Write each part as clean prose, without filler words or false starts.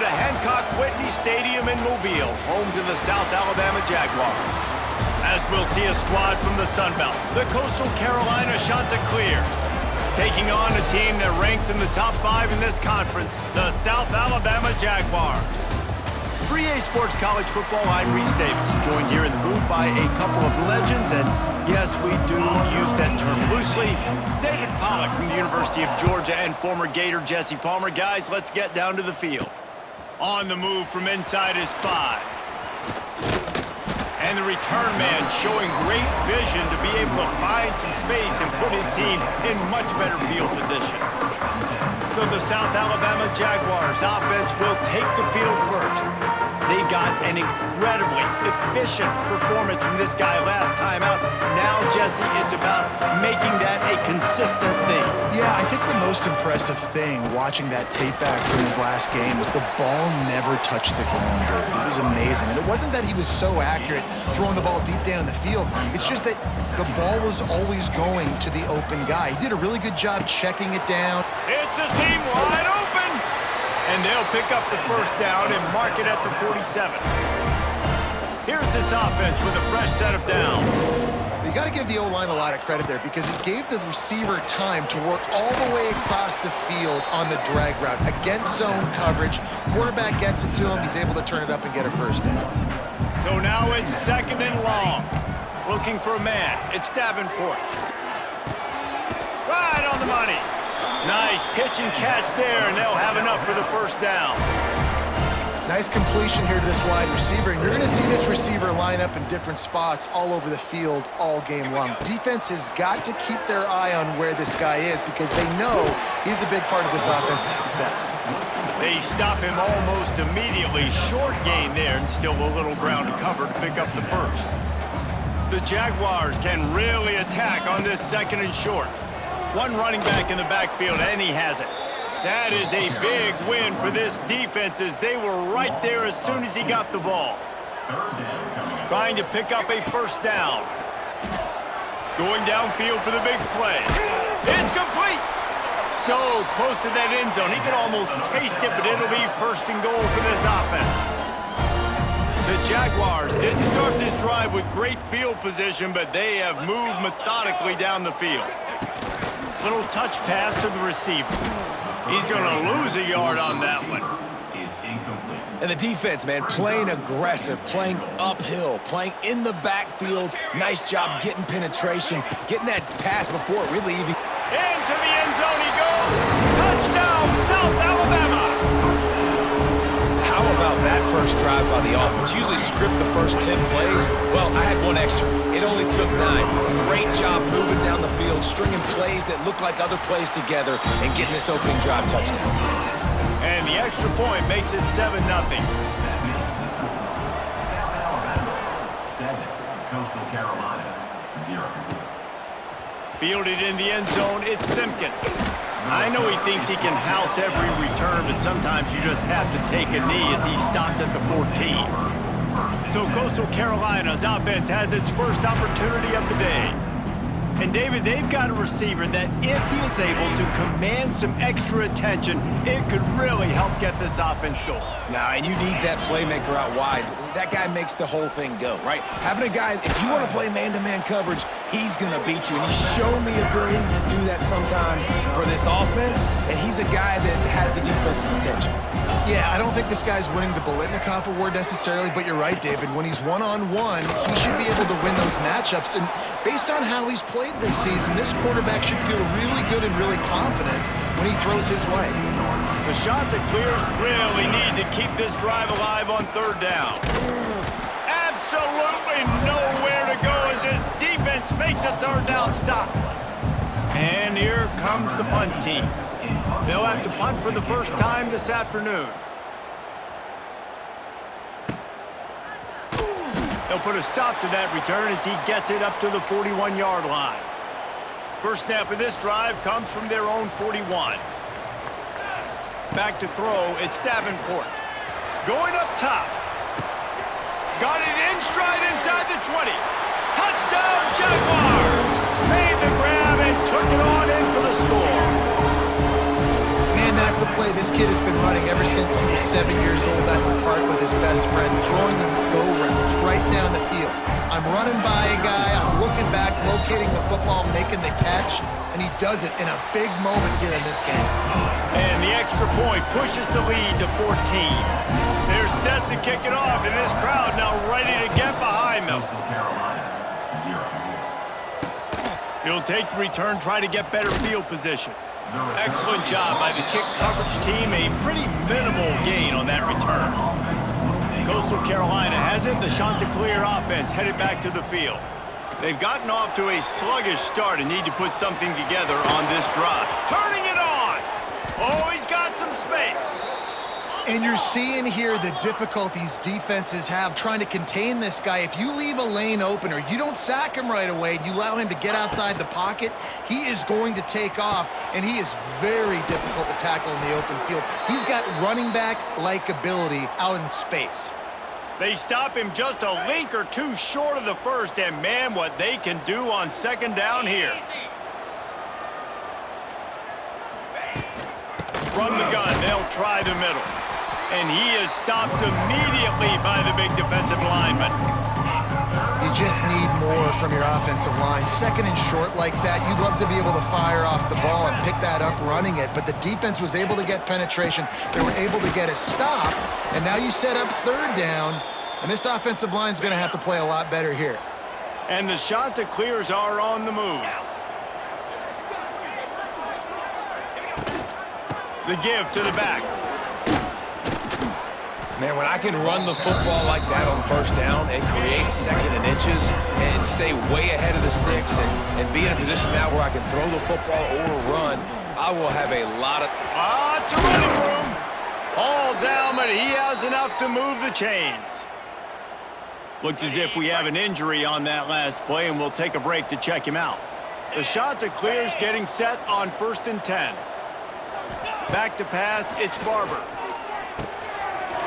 to Hancock-Whitney Stadium in Mobile, home to the South Alabama Jaguars. As we'll see a squad from the Sun Belt, the Coastal Carolina Chanticleers, taking on a team that ranks in the top 5 in this conference, the South Alabama Jaguars. For EA Sports College Football, I'm Reese Davis, joined here in the booth by a couple of legends, and yes, we do use that term loosely. David Pollack from the University of Georgia and former Gator Jesse Palmer. Guys, let's get down to the field. On the move from inside is 5. And the return man showing great vision to be able to find some space and put his team in much better field position. So the South Alabama Jaguars offense will take the field first. They got an incredibly efficient performance from this guy last time out. Now, Jesse, it's about making that a consistent thing. Yeah, I think the most impressive thing watching that tape back from his last game was the ball never touched the ground, David. It was amazing. And it wasn't that he was so accurate throwing the ball deep down the field. It's just that the ball was always going to the open guy. He did a really good job checking it down. It's a seam wide open. And they'll pick up the first down and mark it at the 47. Here's this offense with a fresh set of downs. You got to give the O-line a lot of credit there because it gave the receiver time to work all the way across the field on the drag route against zone coverage. Quarterback gets it to him. He's able to turn it up and get a first down. So now it's 2nd and long. Looking for a man. It's Davenport. Right on the money. Nice pitch and catch there, and they'll have enough for the first down. Nice completion here to this wide receiver, and you're going to see this receiver line up in different spots all over the field all game long. Defense has got to keep their eye on where this guy is because they know he's a big part of this offense's success. They stop him almost immediately. Short gain there, and still a little ground to cover to pick up the first. The Jaguars can really attack on this 2nd and short. One running back in the backfield, and he has it. That is a big win for this defense as they were right there as soon as he got the ball. Trying to pick up a first down. Going downfield for the big play. It's complete! So close to that end zone. He could almost taste it, but it'll be 1st and goal for this offense. The Jaguars didn't start this drive with great field position, but they have moved methodically down the field. Little touch pass to the receiver. He's going to lose a yard on that one. And the defense, man, playing aggressive, playing uphill, playing in the backfield. Nice job getting penetration, getting that pass before it really even... Into the end zone he goes. Touchdown, South Alabama. How about that first drive by the offense? Usually script the first 10 plays. Well, I had one extra. It only took 9. Great job moving down the field, stringing plays that look like other plays together, and getting this opening drive touchdown. And the extra point makes it 7-0. Coastal Carolina, 0. Fielded in the end zone, it's Simpkins. I know he thinks he can house every return, but sometimes you just have to take a knee as he stopped at the 14. So Coastal Carolina's offense has its first opportunity of the day. And David, they've got a receiver that if he is able to command some extra attention, it could really help get this offense going. Now, and you need that playmaker out wide. That guy makes the whole thing go, right? Having a guy, if you want to play man-to-man coverage, he's going to beat you. And he's shown the ability to do that sometimes for this offense, and he's a guy that has the defense's attention. Yeah, I don't think this guy's winning the Bolitnikoff Award necessarily, but you're right, David. When he's one-on-one, he should be able to win those matchups. And based on how he's played this season, this quarterback should feel really good and really confident when he throws his way. The Chanticleers really need to keep this drive alive on 3rd down. Absolutely nowhere to go as this defense makes a 3rd down stop. And here comes the punt team. They'll have to punt for the first time this afternoon. They'll put a stop to that return as he gets it up to the 41-yard line. First snap of this drive comes from their own 41. Back to throw, it's Davenport. Going up top. Got it in stride inside the 20. Touchdown, Jaguars! Made the grab and took it on in for the score. Man, that's a play play this kid has been running ever since he was 7 years old at the park with his best friend, throwing them go routes right down the field. I'm running by a guy, I'm looking back, locating the football, making the catch, and he does it in a big moment here in this game. And the extra point pushes the lead to 14. They're set to kick it off, and this crowd now ready to get behind them. Coastal Carolina, 0. He'll take the return, try to get better field position. Excellent job by the kick coverage team. A pretty minimal gain on that return. Coastal Carolina has it. The Chanticleer offense headed back to the field. They've gotten off to a sluggish start and need to put something together on this drive. Turning it on! Oh, he's got some space. And you're seeing here the difficulties defenses have trying to contain this guy. If you leave a lane open or you don't sack him right away, you allow him to get outside the pocket, he is going to take off, and he is very difficult to tackle in the open field. He's got running back-like ability out in space. They stop him just a link or two short of the first, and man, what they can do on second down here. From the gun, they'll try the middle. And he is stopped immediately by the big defensive lineman. You just need more from your offensive line. Second and short like that, you'd love to be able to fire off the ball and pick that up running it, but the defense was able to get penetration. They were able to get a stop, and now you set up third down, and this offensive line is going to have to play a lot better here. And the Chanticleers are on the move. The give to the back. Man, when I can run the football like that on first down and create second and inches and stay way ahead of the sticks and be in a position now where I can throw the football or run, I will have a lot of... It's a running room. All down, but he has enough to move the chains. Looks as if we have an injury on that last play, and we'll take a break to check him out. The Chanticleers getting set on 1st and 10. Back to pass, it's Barber.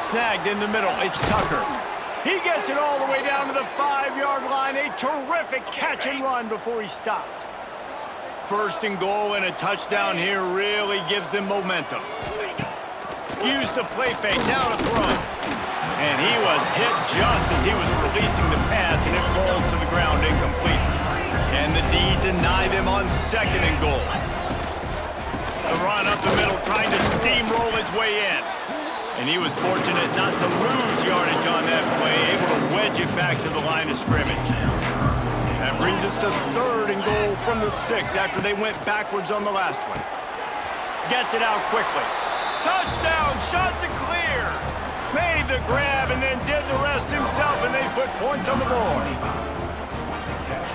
Snagged in the middle, it's Tucker. He gets it all the way down to the 5-yard line. A terrific catch and run before he stopped. 1st and goal and a touchdown here really gives them momentum. Use the play fake, now to throw. And he was hit just as he was releasing the pass, and it falls to the ground incomplete. Can the D deny them on 2nd and goal? The run up the middle, trying to steamroll his way in. And he was fortunate not to lose yardage on that play, able to wedge it back to the line of scrimmage. That brings us to 3rd and goal from the 6 after they went backwards on the last one. Gets it out quickly. Touchdown, Chanticleer! Made the grab and then did the rest himself, and they put points on the board.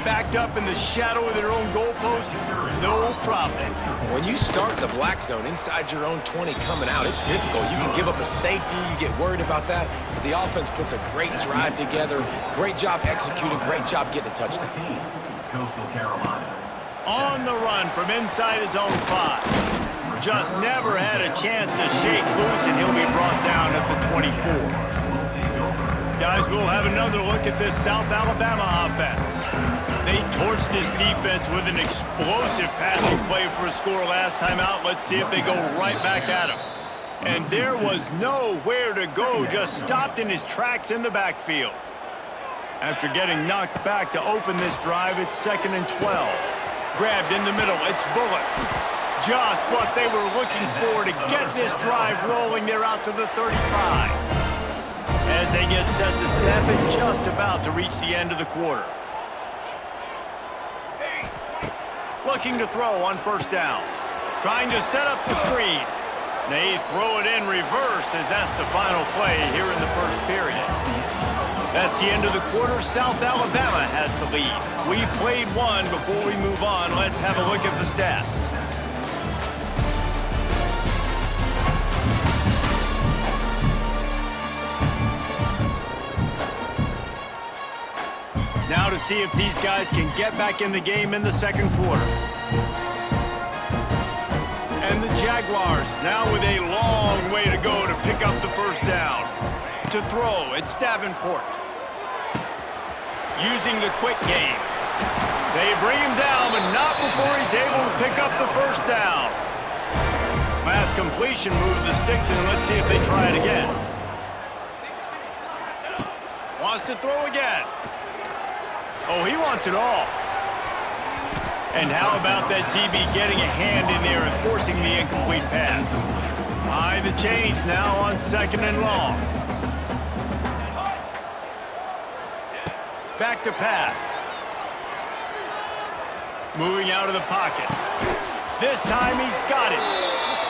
Backed up in the shadow of their own goalpost, no problem. When you start the black zone inside your own 20 coming out, it's difficult. You can give up a safety, you get worried about that, but the offense puts a great drive together. Great job executing, great job getting a touchdown. Coastal Carolina. On the run from inside his own 5. Just never had a chance to shake loose, and he'll be brought down at the 24. Guys, we'll have another look at this South Alabama offense. They torched this defense with an explosive passing play for a score last time out. Let's see if they go right back at him. And there was nowhere to go, just stopped in his tracks in the backfield. After getting knocked back to open this drive, it's 2nd and 12. Grabbed in the middle, it's Bullock. Just what they were looking for to get this drive rolling. They're out to the 35. As they get set to snap it, just about to reach the end of the quarter. Looking to throw on 1st down. Trying to set up the screen. They throw it in reverse as that's the final play here in the 1st period. That's the end of the quarter. South Alabama has the lead. We've played one. Before we move on, let's have a look at the stats. Now to see if these guys can get back in the game in the 2nd quarter. And the Jaguars now with a long way to go to pick up the 1st down. To throw, it's Davenport. Using the quick game. They bring him down, but not before he's able to pick up the 1st down. Last completion moved the sticks, and let's see if they try it again. Wants to throw again. Oh, he wants it all. And how about that DB getting a hand in there and forcing the incomplete pass? Behind the chains now on 2nd and long. Back to pass. Moving out of the pocket. This time he's got it.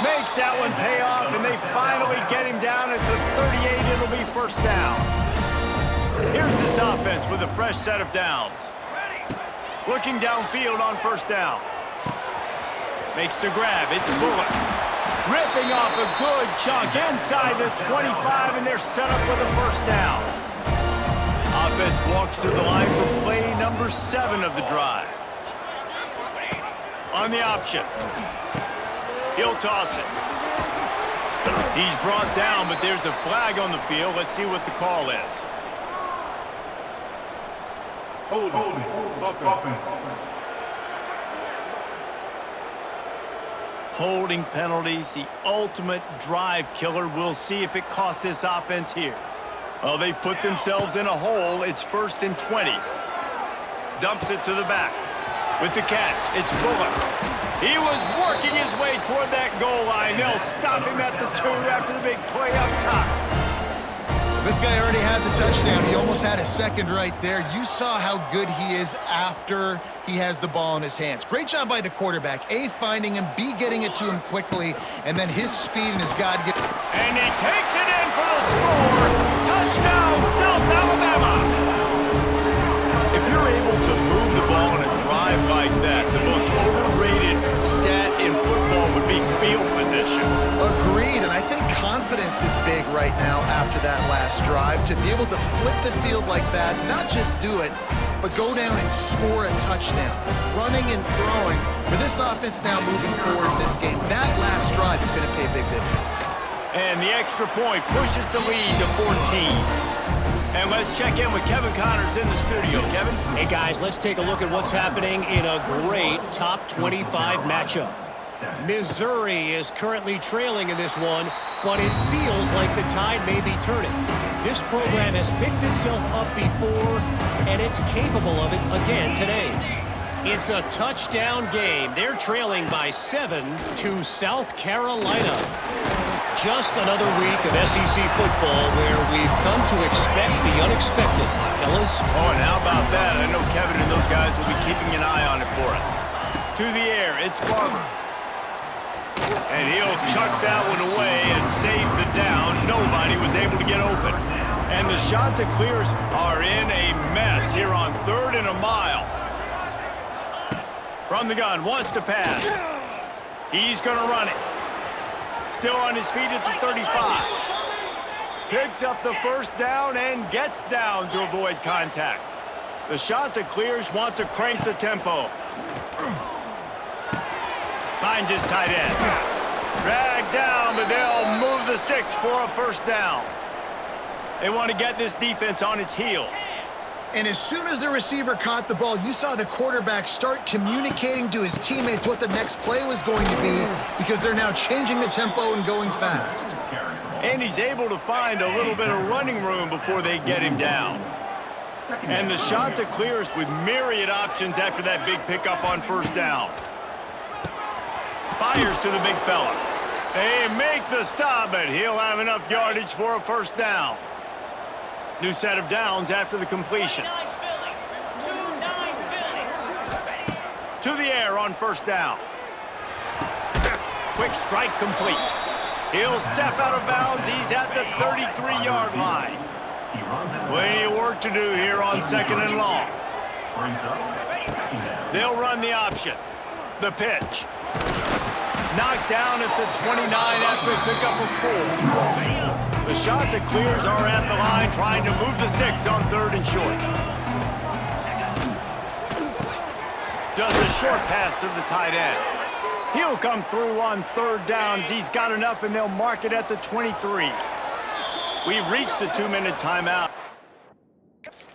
Makes that one pay off, and they finally get him down at the 38. It'll be first down. Here's this offense with a fresh set of downs. Looking downfield on first down. Makes the grab. It's Bullock. Ripping off a good chunk inside the 25, and they're set up with a first down. Offense walks through the line for play number 7 of the drive. On the option. He'll toss it. He's brought down, but there's a flag on the field. Let's see what the call is. Holding penalties, the ultimate drive killer. We'll see if it costs this offense here. Well, they've put themselves in a hole. It's 1st and 20. Dumps it to the back. With the catch, it's Bullock. He was working his way toward that goal line. They'll stop him at the 2 after the big play up top. This guy already has a touchdown. He almost had a second right there. You saw how good he is after he has the ball in his hands. Great job by the quarterback. A, finding him, B, getting it to him quickly, and then his speed and his God-given... And he takes it in for the score. Touchdown, South Alabama. If you're able to move the ball in a drive like that, the most overrated stat in football would be field position. Agreed, and I think confidence is big right now after that last drive. To be able to flip the field like that, not just do it, but go down and score a touchdown. Running and throwing. For this offense now moving forward in this game, that last drive is going to pay big dividends. And the extra point pushes the lead to 14. And let's check in with Kevin Connors in the studio. Kevin? Hey, guys, let's take a look at what's happening in a great top 25 matchup. Missouri is currently trailing in this one, but it feels like the tide may be turning. This program has picked itself up before, and it's capable of it again today. It's a touchdown game. They're trailing by 7 to South Carolina. Just another week of SEC football where we've come to expect the unexpected, fellas. Oh, and how about that? I know Kevin and those guys will be keeping an eye on it for us. To the air, it's Barber. And he'll chuck that one away and save the down. Nobody was able to get open. And the Chanticleers are in a mess here on 3rd and a mile. From the gun, wants to pass. He's going to run it. Still on his feet at the 35. Picks up the first down and gets down to avoid contact. The Chanticleers want to crank the tempo. Finds his tight end. Dragged down, but they'll move the sticks for a first down. They want to get this defense on its heels. And as soon as the receiver caught the ball, you saw the quarterback start communicating to his teammates what the next play was going to be because they're now changing the tempo and going fast. And he's able to find a little bit of running room before they get him down. And the Chanticleers with myriad options after that big pickup on first down. Fires to the big fella. They make the stop, but he'll have enough yardage for a first down. New set of downs after the completion. To the air on first down. Quick strike complete. He'll step out of bounds. He's at the 33-yard line. Plenty of work to do here on 2nd and long. They'll run the option. The pitch. Knocked down at the 29 after a pickup of 4. The Chanticleers are at the line trying to move the sticks on 3rd and short. Just a short pass to the tight end. He'll come through on 3rd down as he's got enough, and they'll mark it at the 23. We've reached the 2-minute timeout.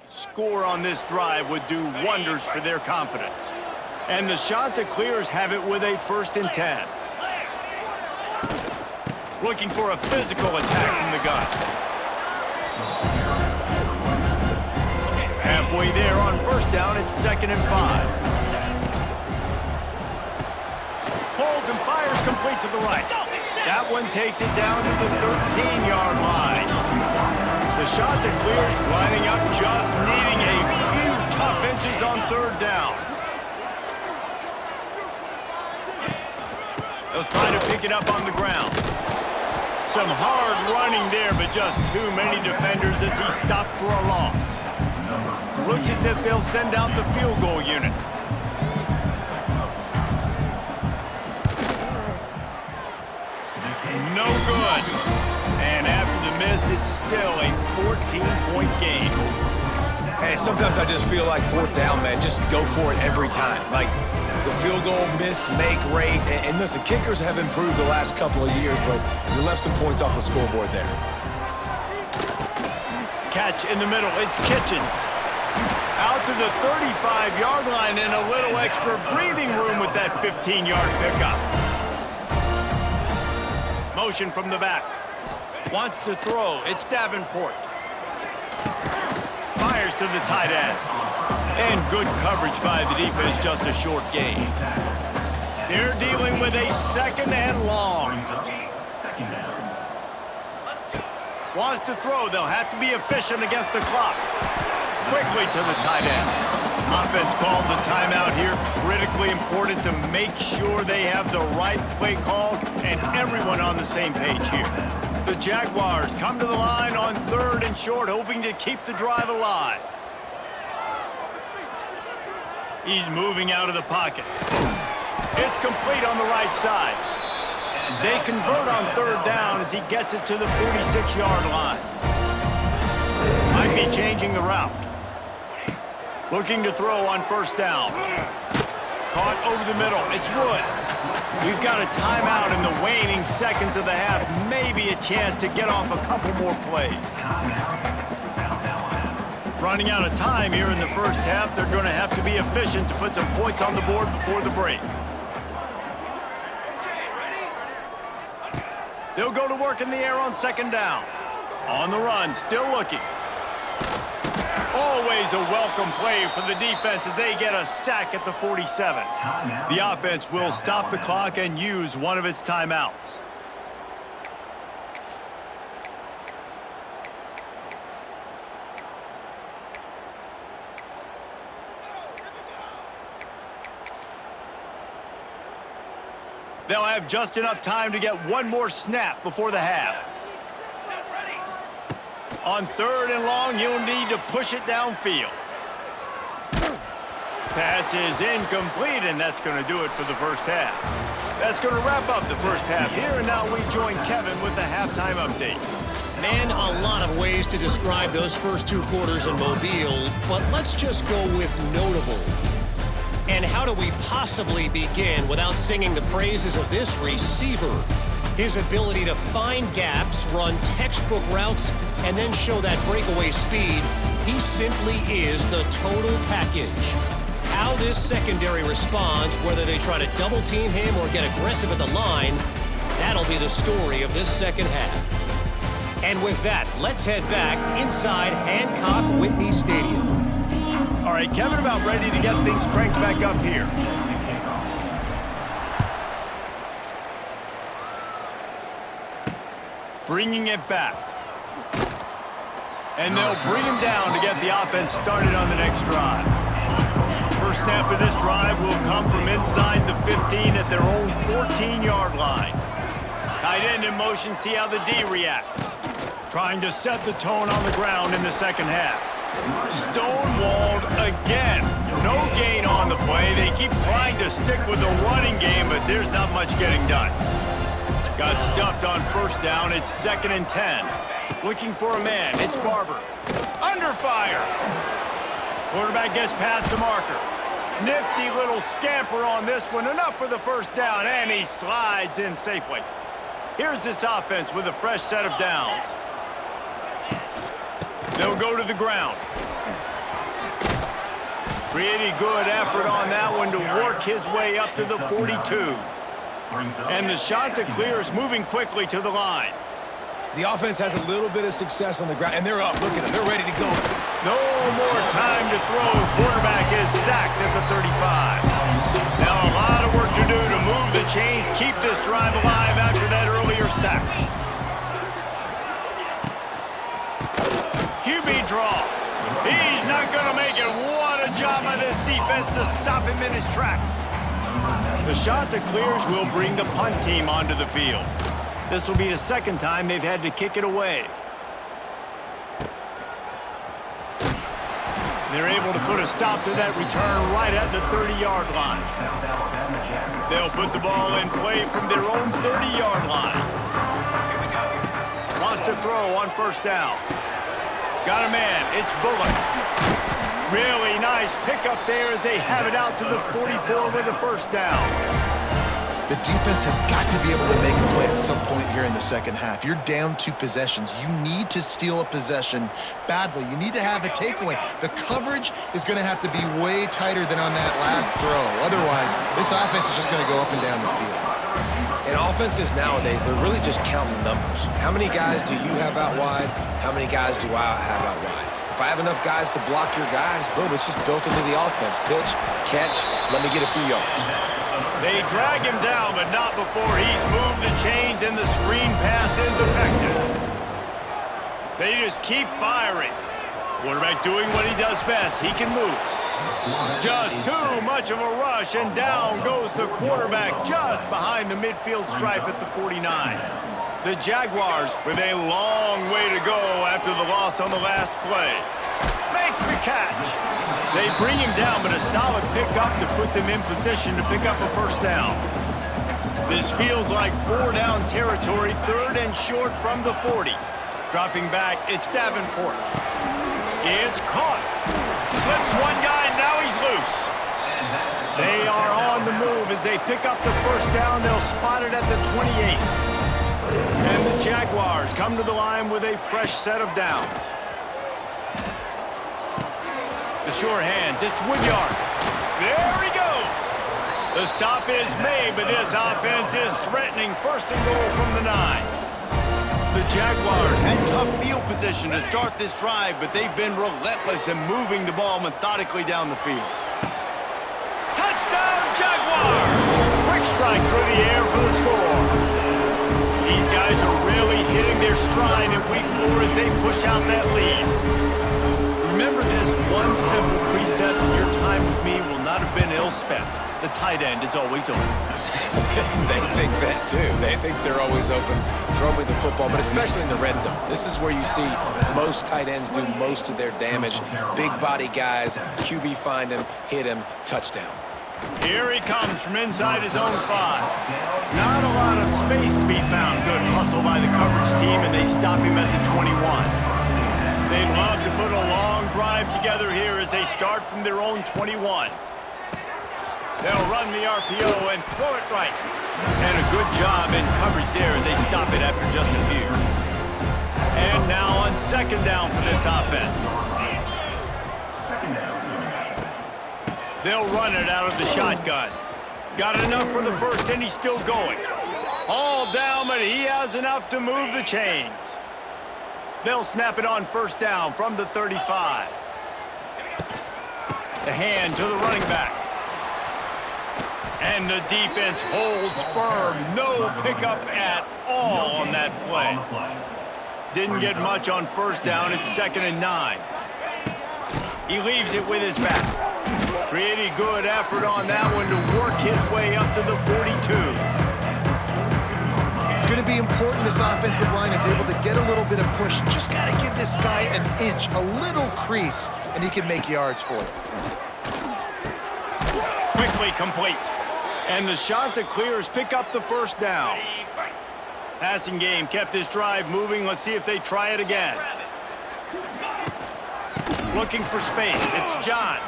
Score on this drive would do wonders for their confidence. And the Chanticleers have it with a 1st and 10. looking for a physical attack from the gun. Halfway there on first down, it's 2nd and 5. Holds and fires complete to the right. That one takes it down to the 13-yard line. The shot that clears, lining up, just needing a few tough inches on 3rd down. They'll try to pick it up on the ground. Some hard running there, but just too many defenders as he stopped for a loss. Looks as if they'll send out the field goal unit. No good. And after the miss, it's still a 14-point game. Hey, sometimes I just feel like 4th down, man. Just go for it every time. Like the field goal miss, make rate. And listen, kickers have improved the last couple of years, but you left some points off the scoreboard there. Catch in the middle. It's Kitchens. Out to the 35-yard line and a little extra breathing room with that 15-yard pickup. Motion from the back. Wants to throw. It's Davenport. Fires to the tight end. And good coverage by the defense, just a short gain. They're dealing with a 2nd and long. Wants to throw. They'll have to be efficient against the clock. Quickly to the tight end. Offense calls a timeout here. Critically important to make sure they have the right play call and everyone on the same page here. The Jaguars come to the line on 3rd and short, hoping to keep the drive alive. He's moving out of the pocket. It's complete on the right side. They convert on 3rd down as he gets it to the 46-yard line. Might be changing the route. Looking to throw on 1st down. Caught over the middle. It's Woods. We've got a timeout in the waning seconds of the half. Maybe a chance to get off a couple more plays. Running out of time here in the first half. They're going to have to be efficient to put some points on the board before the break. They'll go to work in the air on 2nd down. On the run, still looking. Always a welcome play for the defense as they get a sack at the 47. The offense will stop the clock and use one of its timeouts. They'll have just enough time to get one more snap before the half. On 3rd and long, you'll need to push it downfield. Pass is incomplete, and that's going to do it for the first half. That's going to wrap up the first half here, and now we join Kevin with the halftime update. Man, a lot of ways to describe those first 2 quarters in Mobile, but let's just go with notable. And how do we possibly begin without singing the praises of this receiver? His ability to find gaps, run textbook routes, and then show that breakaway speed. He simply is the total package. How this secondary responds, whether they try to double-team him or get aggressive at the line, that'll be the story of this second half. And with that, let's head back inside Hancock-Whitney Stadium. All right, Kevin, about ready to get things cranked back up here. Bringing it back. And they'll bring him down to get the offense started on the next drive. First snap of this drive will come from inside the 15 at their own 14-yard line. Tight end in motion, see how the D reacts. Trying to set the tone on the ground in the second half. Stonewalled again. No gain on the play. They keep trying to stick with the running game, but there's not much getting done. Got stuffed on first down. It's 2nd and 10. Looking for a man. It's Barber. Under fire. Quarterback gets past the marker. Nifty little scamper on this one. Enough for the first down, and he slides in safely. Here's this offense with a fresh set of downs. They'll go to the ground. Pretty good effort on that one to work his way up to the 42. And the shot to clear is moving quickly to the line. The offense has a little bit of success on the ground, and they're up. Look at them. They're ready to go. No more time to throw. Quarterback is sacked at the 35. Now a lot of work to do to move the chains, keep this drive alive after that earlier sack. QB draw. He's not going to make it. What a job by this defense to stop him in his tracks. The shot that clears will bring the punt team onto the field. This will be the second time they've had to kick it away. They're able to put a stop to that return right at the 30-yard line. They'll put the ball in play from their own 30-yard line. Wants to throw on first down. Got a man. It's Bullock. Really nice pickup there as they have it out to the 44 with a first down. The defense has got to be able to make a play at some point here in the second half. You're down 2 possessions. You need to steal a possession badly. You need to have a takeaway. The coverage is going to have to be way tighter than on that last throw. Otherwise, this offense is just going to go up and down the field. In offenses nowadays, they're really just counting numbers. How many guys do you have out wide? How many guys do I have out wide? If I have enough guys to block your guys, boom, it's just built into the offense. Pitch, catch, let me get a few yards. They drag him down, but not before he's moved the chains and the screen pass is effective. They just keep firing. Quarterback doing what he does best. He can move. Just too much of a rush, and down goes the quarterback just behind the midfield stripe at the 49. The Jaguars with a long way to go after the loss on the last play. Makes the catch. They bring him down, but a solid pickup to put them in position to pick up a first down. This feels like 4-down territory, 3rd and short from the 40. Dropping back, it's Davenport. It's caught. Slips one guy, now he's loose. They are on the move as they pick up the first down. They'll spot it at the 28. And the Jaguars come to the line with a fresh set of downs. The sure hands, it's Woodyard. There he goes. The stop is made, but this offense is threatening. 1st and goal from the 9. The Jaguars had tough field position to start this drive, but they've been relentless in moving the ball methodically down the field. Touchdown, Jaguars! Quick strike through the air for the score. These guys are really hitting their stride in week 4 as they push out that lead. Remember this one simple precept: your time with me will not have been ill spent. The tight end is always open. They think that too. They think they're always open throwing the football, but especially in the red zone. This is where you see most tight ends do most of their damage. Big body guys, QB find him, hit him, touchdown. Here he comes from inside his own 5. Not a lot of space to be found. Good hustle by the coverage team, and they stop him at the 21. They'd love to put a long drive together here as they start from their own 21. They'll run the RPO and throw it right. And a good job in coverage there as they stop it after just a few. And now on 2nd down for this offense. They'll run it out of the shotgun. Got enough for the first, and he's still going. All down, but he has enough to move the chains. They'll snap it on 1st down from the 35. The hand to the running back. And the defense holds firm. No pickup at all on that play. Didn't get much on 1st down. It's 2nd and 9. He leaves it with his back. Pretty good effort on that one to work his way up to the 42. It's going to be important this offensive line is able to get a little bit of push. Just got to give this guy an inch, a little crease, and he can make yards for it. Quickly complete. And the shot that clears pick up the first down. Passing game kept this drive moving. Let's see if they try it again. Looking for space. It's John.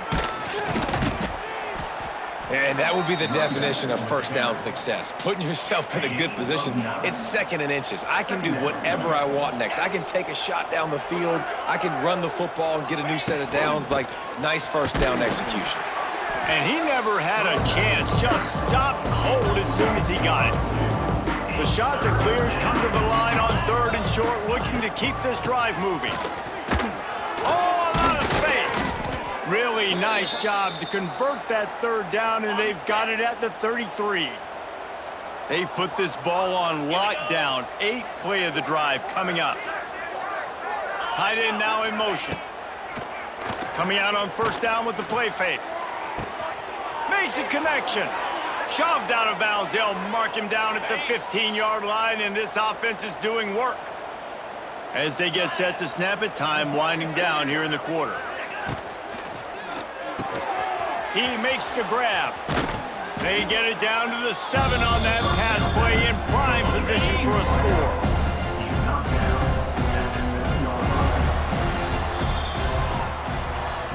And that would be the definition of 1st down success. Putting yourself in a good position. It's 2nd and inches. I can do whatever I want next. I can take a shot down the field. I can run the football and get a new set of downs. Like, nice 1st down execution. And he never had a chance, just stopped cold as soon as he got it. The shot that clears come to the line on 3rd and short, looking to keep this drive moving. Oh, a lot of space. Really nice job to convert that 3rd down, and they've got it at the 33. They've put this ball on lockdown. 8th play of the drive coming up. Tight end now in motion. Coming out on 1st down with the play fake. Makes a connection. Shoved out of bounds. They'll mark him down at the 15-yard line, and this offense is doing work. As they get set to snap it, time winding down here in the quarter. He makes the grab. They get it down to the 7 on that pass play, in prime position for a score.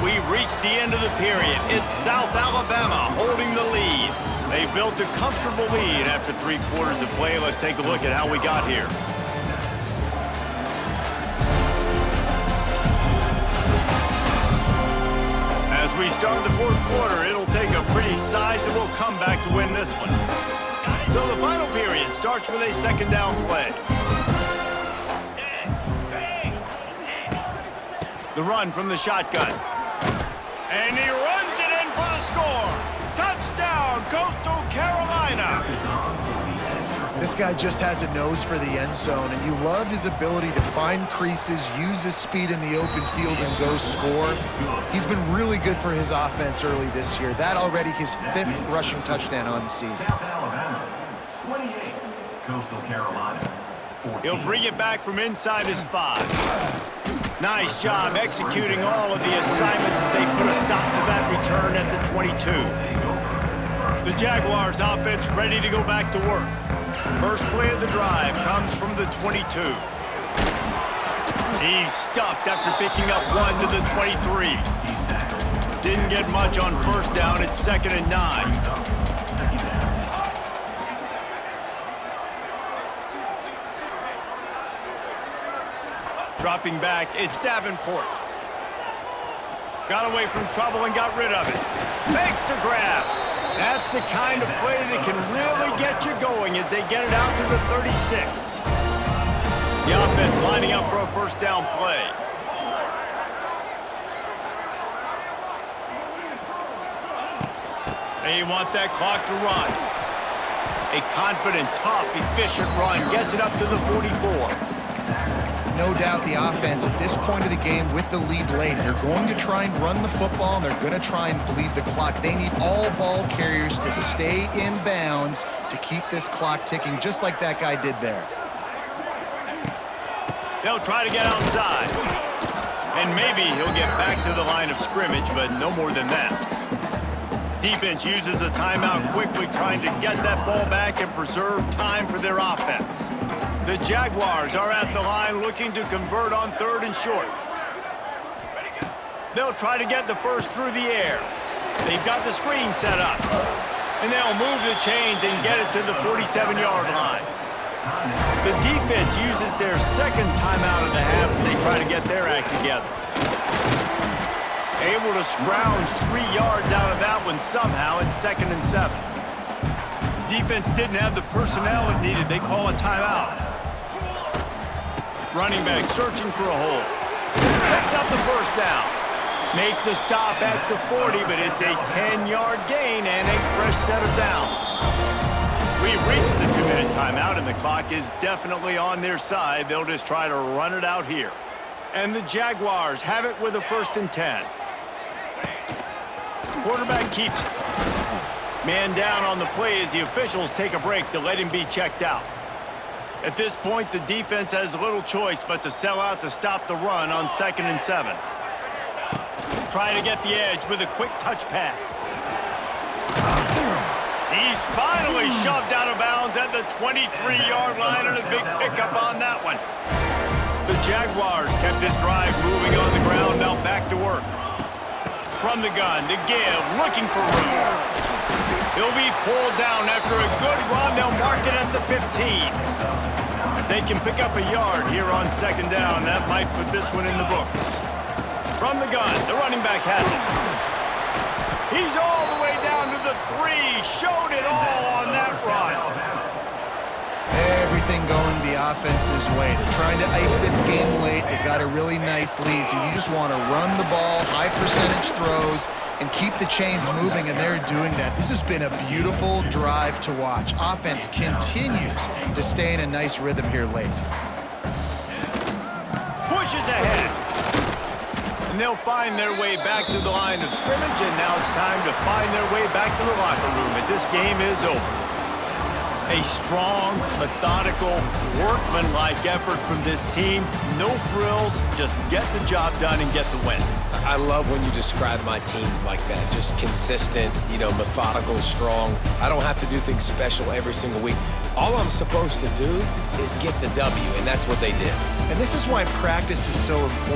We've reached the end of the period. It's South Alabama holding the lead. They've built a comfortable lead after 3 quarters of play. Let's take a look at how we got here. As we start the 4th quarter, it'll take a pretty sizable comeback to win this one. So the final period starts with a 2nd down play. The run from the shotgun. And he runs it in for the score. Touchdown, Coastal Carolina. This guy just has a nose for the end zone, and you love his ability to find creases, use his speed in the open field, and go score. He's been really good for his offense early this year. That already his 5th rushing touchdown on the season. South Alabama, 28. Coastal Carolina, 14. He'll bring it back from inside his 5. Nice job executing all of the assignments as they put a stop to that return at the 22. The Jaguars offense ready to go back to work. First play of the drive comes from the 22. He's stuffed after picking up 1 to the 23. Didn't get much on 1st down. It's 2nd and 9. Dropping back, it's Davenport. Got away from trouble and got rid of it. Makes the grab. That's the kind of play that can really get you going as they get it out to the 36. The offense lining up for a 1st down play. They want that clock to run. A confident, tough, efficient run gets it up to the 44. No doubt the offense at this point of the game with the lead late, they're going to try and run the football, and they're going to try and bleed the clock. They need all ball carriers to stay in bounds to keep this clock ticking, just like that guy did there. They'll try to get outside. And maybe he'll get back to the line of scrimmage, but no more than that. Defense uses a timeout quickly, trying to get that ball back and preserve time for their offense. The Jaguars are at the line looking to convert on 3rd and short. They'll try to get the first through the air. They've got the screen set up. And they'll move the chains and get it to the 47-yard line. The defense uses their 2nd timeout of the half as they try to get their act together. Able to scrounge 3 yards out of that one somehow. It's 2nd and 7. Defense didn't have the personnel it needed. They call a timeout. Running back searching for a hole. Picks up the 1st down. Make the stop at the 40, but it's a 10-yard gain and a fresh set of downs. We've reached the 2-minute timeout, and the clock is definitely on their side. They'll just try to run it out here. And the Jaguars have it with a 1st and 10. Quarterback keeps it. Man down on the play as the officials take a break to let him be checked out. At this point, the defense has little choice but to sell out to stop the run on 2nd and 7. Trying to get the edge with a quick touch pass. He's finally shoved out of bounds at the 23-yard line, and a big pickup on that one. The Jaguars kept this drive moving on the ground, now back to work. From the gun to give, looking for room. He'll be pulled down after a good run. They'll mark it at the 15. If they can pick up a yard here on 2nd down, that might put this one in the books. From the gun, the running back has it. He's all the way the three. Showed it all on that run. Everything going the offense's way. They're trying to ice this game late. They've got a really nice lead, so you just want to run the ball, high percentage throws, and keep the chains moving, and they're doing that. This has been a beautiful drive to watch. Offense continues to stay in a nice rhythm here late. Pushes ahead. And they'll find their way back to the line of scrimmage, and now it's time to find their way back to the locker room as this game is over. A strong, methodical, workmanlike effort from this team. No frills, just get the job done and get the win. I love when you describe my teams like that. Just consistent, methodical, strong. I don't have to do things special every single week. All I'm supposed to do is get the W, and that's what they did. And this is why practice is so important.